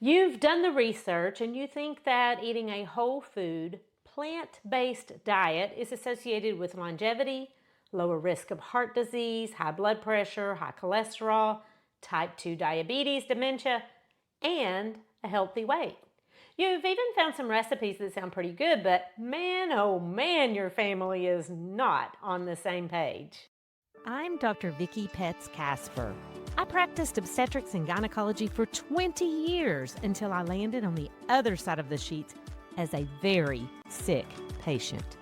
You've done the research and you think that eating a whole food, plant-based diet is associated with longevity, lower risk of heart disease, high blood pressure, high cholesterol, type 2 diabetes, dementia, and a healthy weight. You've even found some recipes that sound pretty good, but man, oh man, your family is not on the same page. I'm Dr. Vicki Petz Casper. I practiced obstetrics and gynecology for 20 years until I landed on the other side of the sheets as a very sick patient.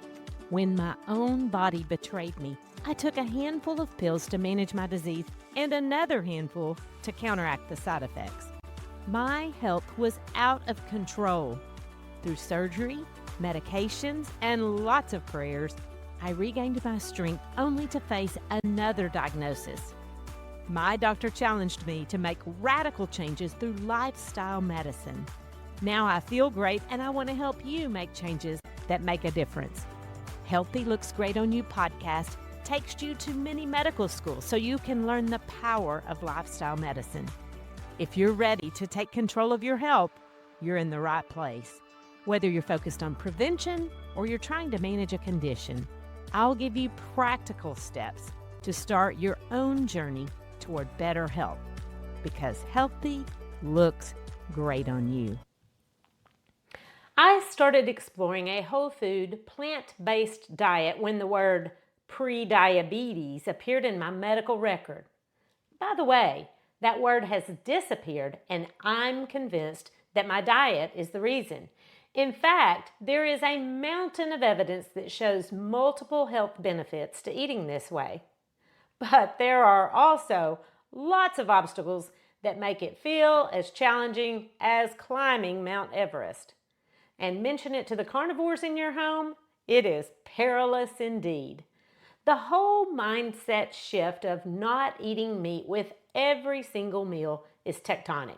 When my own body betrayed me, I took a handful of pills to manage my disease and another handful to counteract the side effects. My health was out of control. Through surgery, medications, and lots of prayers, I regained my strength only to face another diagnosis. My doctor challenged me to make radical changes through lifestyle medicine. Now I feel great and I want to help you make changes that make a difference. Healthy Looks Great on You podcast takes you to many medical schools so you can learn the power of lifestyle medicine. If you're ready to take control of your health, you're in the right place. Whether you're focused on prevention or you're trying to manage a condition, I'll give you practical steps to start your own journey toward better health, because healthy looks great on you. I started exploring a whole food, plant-based diet when the word pre-diabetes appeared in my medical record. By the way, that word has disappeared, and I'm convinced that my diet is the reason. In fact, there is a mountain of evidence that shows multiple health benefits to eating this way. But there are also lots of obstacles that make it feel as challenging as climbing Mount Everest. And mention it to the carnivores in your home, it is perilous indeed. The whole mindset shift of not eating meat with every single meal is tectonic.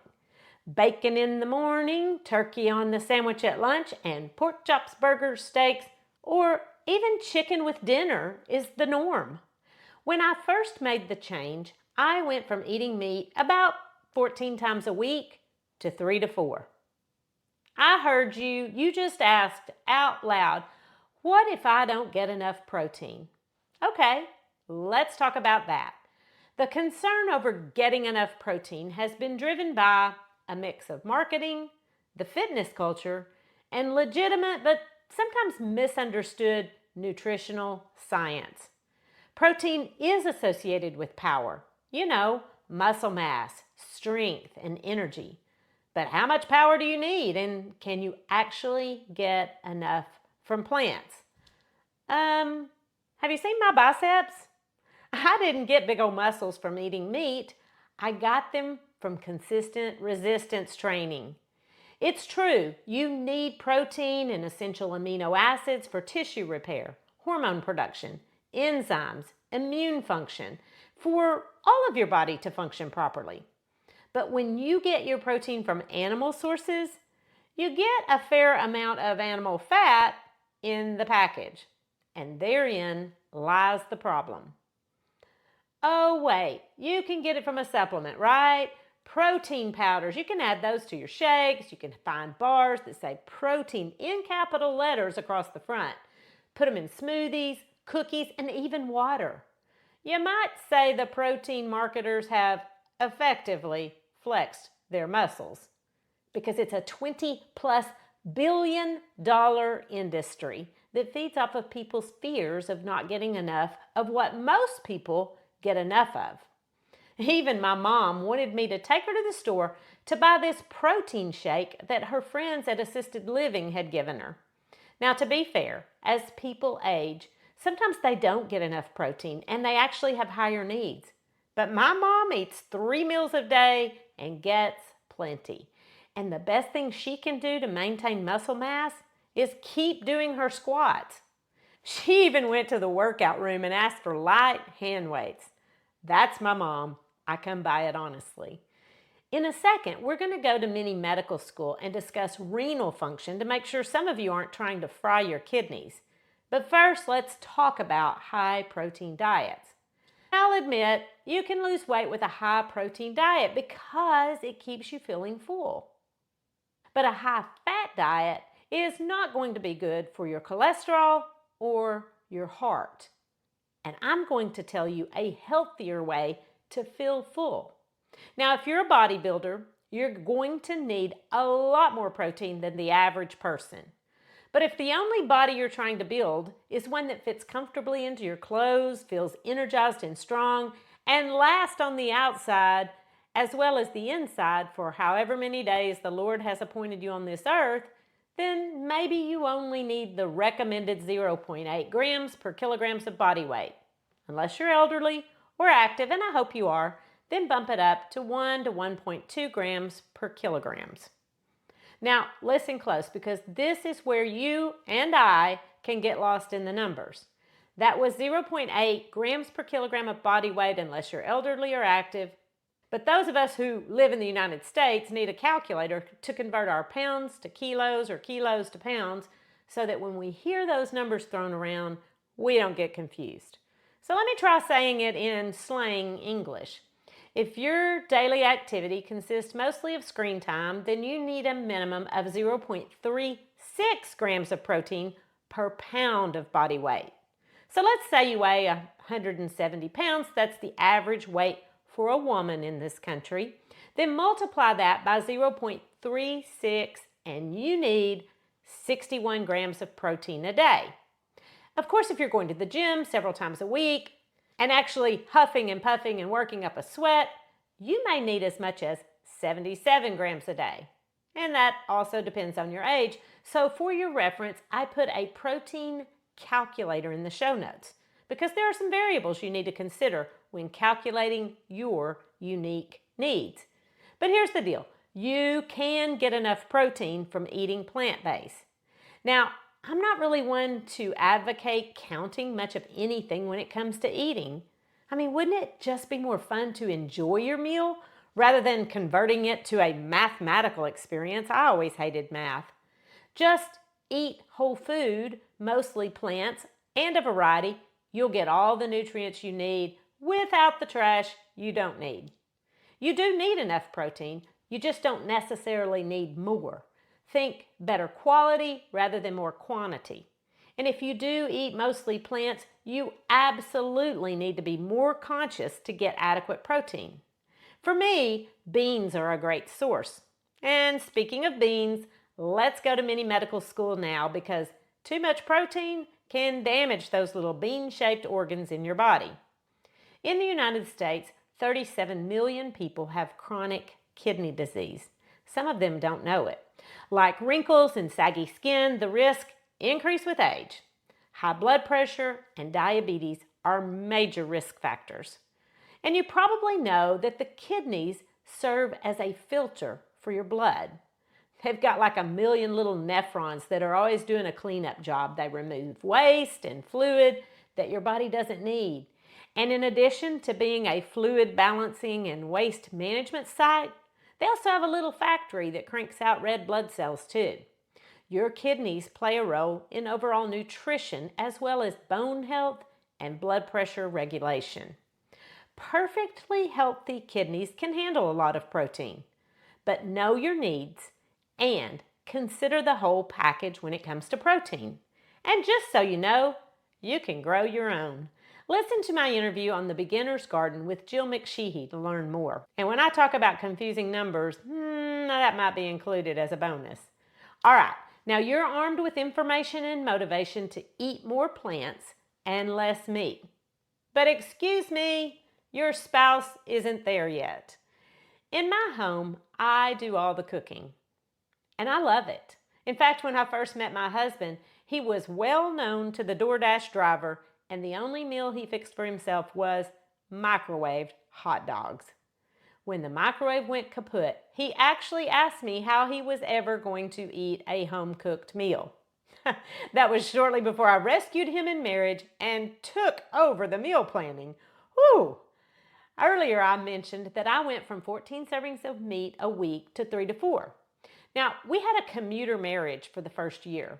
Bacon in the morning, turkey on the sandwich at lunch, and pork chops, burgers, steaks, or even chicken with dinner is the norm. When I first made the change, I went from eating meat about 14 times a week to 3 to 4. I heard you. You just asked out loud, what if I don't get enough protein? Okay, let's talk about that. The concern over getting enough protein has been driven by a mix of marketing, the fitness culture, and legitimate but sometimes misunderstood nutritional science. Protein is associated with power, muscle mass, strength, and energy. But how much power do you need, and can you actually get enough from plants? Have you seen my biceps? I didn't get big old muscles from eating meat. I got them from consistent resistance training. It's true, you need protein and essential amino acids for tissue repair, hormone production, enzymes, immune function, for all of your body to function properly. But when you get your protein from animal sources, you get a fair amount of animal fat in the package. And therein lies the problem. Oh wait, you can get it from a supplement, right? Protein powders, you can add those to your shakes. You can find bars that say protein in capital letters across the front. Put them in smoothies, cookies, and even water. You might say the protein marketers have effectively flexed their muscles because it's a $20+ billion industry that feeds off of people's fears of not getting enough of what most people get enough of. Even my mom wanted me to take her to the store to buy this protein shake that her friends at assisted living had given her. Now, to be fair, as people age, sometimes they don't get enough protein and they actually have higher needs. But my mom eats 3 meals a day and gets plenty. And the best thing she can do to maintain muscle mass is keep doing her squats. She even went to the workout room and asked for light hand weights. That's my mom. I come by it honestly. In a second, we're going to go to mini medical school and discuss renal function to make sure some of you aren't trying to fry your kidneys. But first, let's talk about high protein diets. I'll admit, you can lose weight with a high protein diet because it keeps you feeling full. But a high-fat diet is not going to be good for your cholesterol or your heart. And I'm going to tell you a healthier way to feel full. Now, if you're a bodybuilder, you're going to need a lot more protein than the average person. But if the only body you're trying to build is one that fits comfortably into your clothes, feels energized and strong, and lasts on the outside as well as the inside for however many days the Lord has appointed you on this earth, then maybe you only need the recommended 0.8 grams per kilograms of body weight. Unless you're elderly or active, and I hope you are, then bump it up to 1 to 1.2 grams per kilograms. Now, listen close, because this is where you and I can get lost in the numbers. That was 0.8 grams per kilogram of body weight unless you're elderly or active. But those of us who live in the United States need a calculator to convert our pounds to kilos or kilos to pounds so that when we hear those numbers thrown around, we don't get confused. So let me try saying it in slang English. If your daily activity consists mostly of screen time, then you need a minimum of 0.36 grams of protein per pound of body weight. So let's say you weigh 170 pounds, that's the average weight for a woman in this country. Then multiply that by 0.36 and you need 61 grams of protein a day. Of course, if you're going to the gym several times a week, and actually huffing and puffing and working up a sweat, you may need as much as 77 grams a day. And that also depends on your age. So for your reference, I put a protein calculator in the show notes because there are some variables you need to consider when calculating your unique needs. But here's the deal. You can get enough protein from eating plant-based. Now, I'm not really one to advocate counting much of anything when it comes to eating. I mean, wouldn't it just be more fun to enjoy your meal rather than converting it to a mathematical experience? I always hated math. Just eat whole food, mostly plants, and a variety. You'll get all the nutrients you need without the trash you don't need. You do need enough protein, you just don't necessarily need more. Think better quality rather than more quantity. And if you do eat mostly plants, you absolutely need to be more conscious to get adequate protein. For me, beans are a great source. And speaking of beans, let's go to mini medical school now because too much protein can damage those little bean-shaped organs in your body. In the United States, 37 million people have chronic kidney disease. Some of them don't know it. Like wrinkles and saggy skin, the risk increase with age. High blood pressure and diabetes are major risk factors. And you probably know that the kidneys serve as a filter for your blood. They've got like a million little nephrons that are always doing a cleanup job. They remove waste and fluid that your body doesn't need. And in addition to being a fluid balancing and waste management site, they also have a little factory that cranks out red blood cells too. Your kidneys play a role in overall nutrition as well as bone health and blood pressure regulation. Perfectly healthy kidneys can handle a lot of protein, but know your needs and consider the whole package when it comes to protein. And just so you know, you can grow your own. Listen to my interview on the Beginner's Garden with Jill McSheehy to learn more. And when I talk about confusing numbers, that might be included as a bonus. All right, now you're armed with information and motivation to eat more plants and less meat. But excuse me, your spouse isn't there yet. In my home, I do all the cooking, and I love it. In fact, when I first met my husband, he was well known to the DoorDash driver, and the only meal he fixed for himself was microwaved hot dogs. When the microwave went kaput, he actually asked me how he was ever going to eat a home-cooked meal. That was shortly before I rescued him in marriage and took over the meal planning. Whew! Earlier I mentioned that I went from 14 servings of meat a week to 3 to 4. Now, we had a commuter marriage for the first year,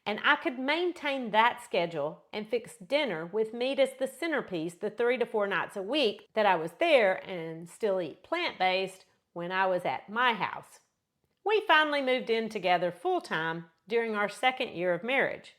and I could maintain that schedule and fix dinner with meat as the centerpiece the 3 to 4 nights a week that I was there and still eat plant-based when I was at my house. We finally moved in together full-time during our second year of marriage.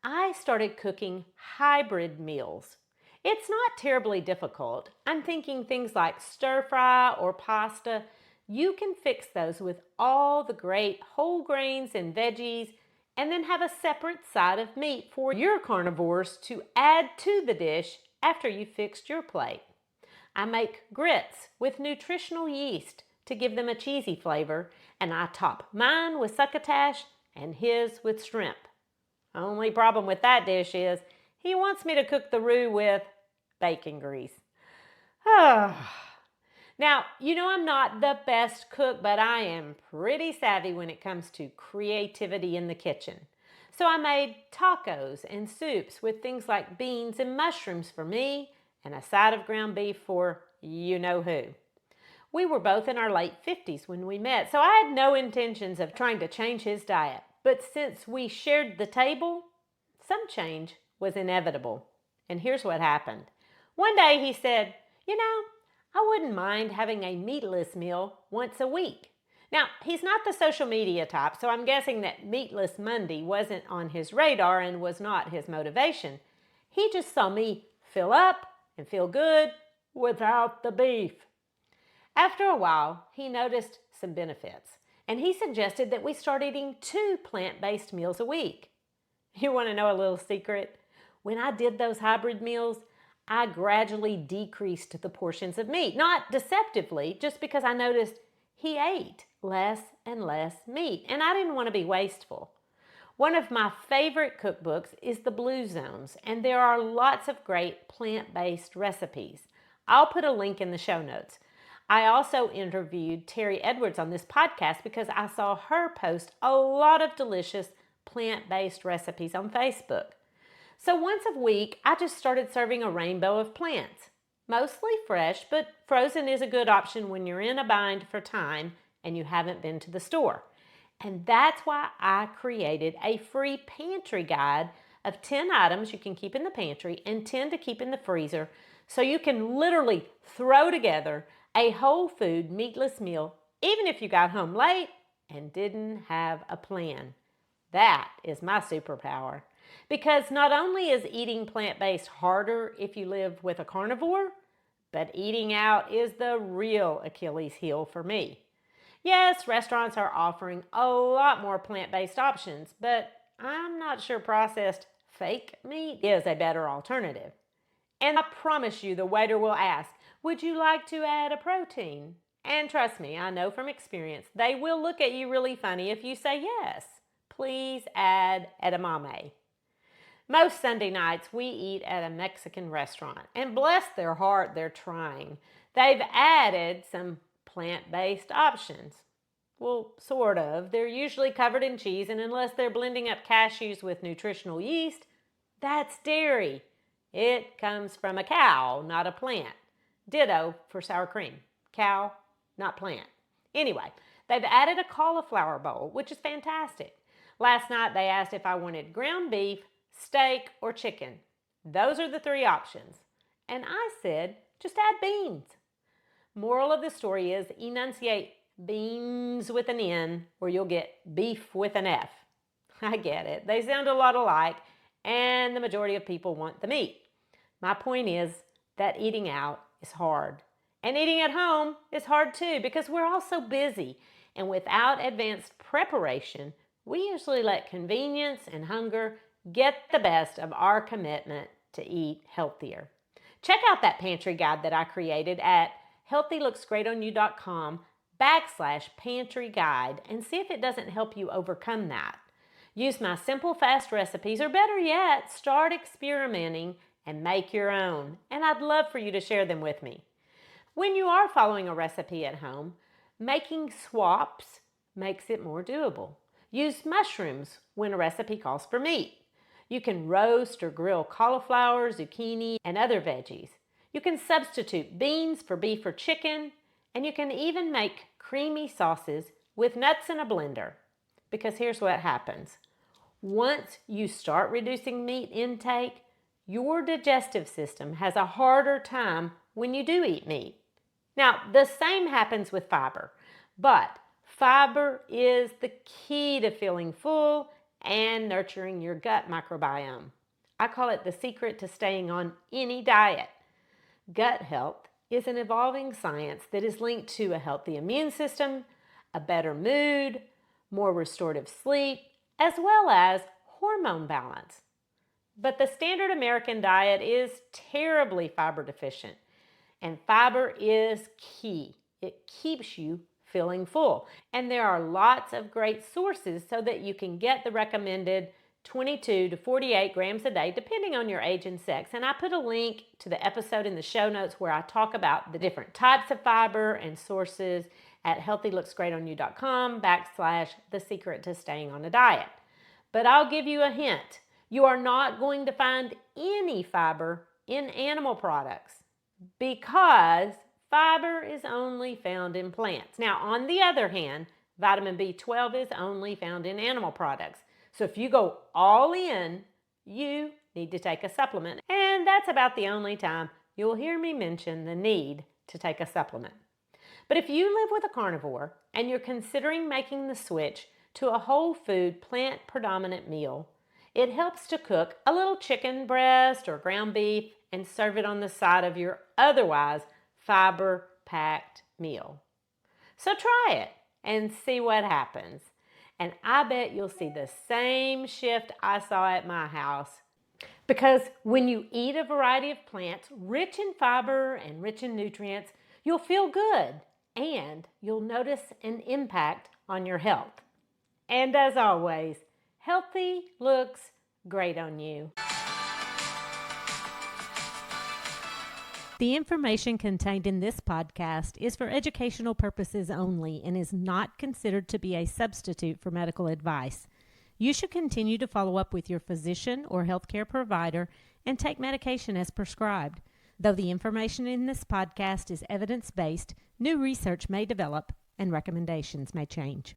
I started cooking hybrid meals. It's not terribly difficult. I'm thinking things like stir fry or pasta. You can fix those with all the great whole grains and veggies, and then have a separate side of meat for your carnivores to add to the dish after you've fixed your plate. I make grits with nutritional yeast to give them a cheesy flavor, and I top mine with succotash and his with shrimp. Only problem with that dish is he wants me to cook the roux with bacon grease. Now, I'm not the best cook, but I am pretty savvy when it comes to creativity in the kitchen. So I made tacos and soups with things like beans and mushrooms for me and a side of ground beef for you-know-who. We were both in our late 50s when we met, so I had no intentions of trying to change his diet. But since we shared the table, some change was inevitable. And here's what happened. One day he said, I wouldn't mind having a meatless meal once a week. Now, he's not the social media type, so I'm guessing that Meatless Monday wasn't on his radar and was not his motivation. He just saw me fill up and feel good without the beef. After a while, he noticed some benefits, and he suggested that we start eating 2 plant-based meals a week. You want to know a little secret? When I did those hybrid meals, I gradually decreased the portions of meat. Not deceptively, just because I noticed he ate less and less meat, and I didn't want to be wasteful. One of my favorite cookbooks is The Blue Zones, and there are lots of great plant-based recipes. I'll put a link in the show notes. I also interviewed Terry Edwards on this podcast because I saw her post a lot of delicious plant-based recipes on Facebook. So once a week, I just started serving a rainbow of plants. Mostly fresh, but frozen is a good option when you're in a bind for time and you haven't been to the store. And that's why I created a free pantry guide of 10 items you can keep in the pantry and 10 to keep in the freezer, so you can literally throw together a whole food meatless meal even if you got home late and didn't have a plan. That is my superpower. Because not only is eating plant-based harder if you live with a carnivore, but eating out is the real Achilles heel for me. Yes, restaurants are offering a lot more plant-based options, but I'm not sure processed fake meat is a better alternative. And I promise you the waiter will ask, would you like to add a protein? And trust me, I know from experience, they will look at you really funny if you say yes. Please add edamame. Most Sunday nights we eat at a Mexican restaurant, and bless their heart, they're trying. They've added some plant-based options. Well, sort of. They're usually covered in cheese, and unless they're blending up cashews with nutritional yeast, that's dairy. It comes from a cow, not a plant. Ditto for sour cream. Cow, not plant. Anyway, they've added a cauliflower bowl, which is fantastic. Last night they asked if I wanted ground beef, steak, or chicken. Those are the 3 options. And I said, just add beans. Moral of the story is enunciate beans with an N or you'll get beef with an F. I get it. They sound a lot alike and the majority of people want the meat. My point is that eating out is hard. And eating at home is hard too because we're all so busy. And without advanced preparation, we usually let convenience and hunger get the best of our commitment to eat healthier. Check out that pantry guide that I created at healthylooksgreatonyou.com/pantry guide and see if it doesn't help you overcome that. Use my simple, fast recipes, or better yet, start experimenting and make your own. And I'd love for you to share them with me. When you are following a recipe at home, making swaps makes it more doable. Use mushrooms when a recipe calls for meat. You can roast or grill cauliflower, zucchini, and other veggies. You can substitute beans for beef or chicken, and you can even make creamy sauces with nuts in a blender. Because here's what happens. Once you start reducing meat intake, your digestive system has a harder time when you do eat meat. Now, the same happens with fiber, but Fiber is the key to feeling full and nurturing your gut microbiome. I call it the secret to staying on any diet. Gut health is an evolving science that is linked to a healthy immune system, a better mood, more restorative sleep, as well as hormone balance. But the standard American diet is terribly fiber deficient, and fiber is key. It keeps you feeling full. And there are lots of great sources so that you can get the recommended 22 to 48 grams a day, depending on your age and sex. And I put a link to the episode in the show notes where I talk about the different types of fiber and sources at healthylooksgreatonyou.com/the secret to staying on a diet. But I'll give you a hint. You are not going to find any fiber in animal products because fiber is only found in plants. Now, on the other hand, vitamin B12 is only found in animal products. So if you go all in, you need to take a supplement. And that's about the only time you'll hear me mention the need to take a supplement. But if you live with a carnivore and you're considering making the switch to a whole food, plant predominant meal, it helps to cook a little chicken breast or ground beef and serve it on the side of your otherwise fiber-packed meal. So try it and see what happens. And I bet you'll see the same shift I saw at my house. Because when you eat a variety of plants rich in fiber and rich in nutrients, you'll feel good and you'll notice an impact on your health. And as always, healthy looks great on you. The information contained in this podcast is for educational purposes only and is not considered to be a substitute for medical advice. You should continue to follow up with your physician or healthcare provider and take medication as prescribed. Though the information in this podcast is evidence-based, new research may develop and recommendations may change.